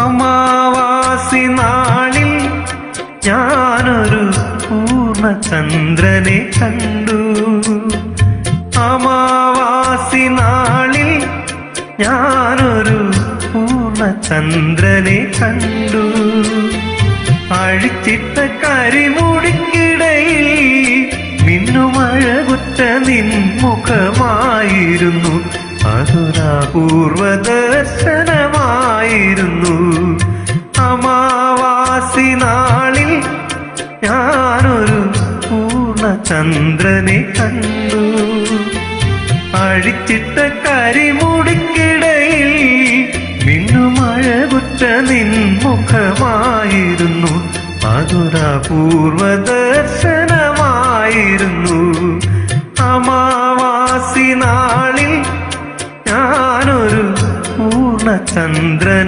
അമാവാസി നാളിൽ ഞാനൊരു പൂർണ്ണചന്ദ്രനെ കണ്ടു. അമാവാസി നാളിൽ ഞാനൊരു പൂർണ്ണചന്ദ്രനെ കണ്ടു. അഴിച്ചിട്ട കരിമുടിക്കിടയിൽ മിന്നുമഴകുറ്റ നിൻമുഖമായിരുന്നു. അതൊരപൂർവ ദർശനമായിരുന്നു. അമാവാസി നാളിൽ ഞാനൊരു പൂർണ്ണചന്ദ്രനെ കണ്ടു. അഴിച്ചിട്ട കരിമുടിക്കിടയിൽ മിന്നുമഴകുറ്റ നിൻമുഖമായിരുന്നു. അതൊരപൂർവ ദർശനമായിരുന്നു. അമാവാസി നാളിൽ ഞാനൊരു പൂർണ്ണചന്ദ്രൻ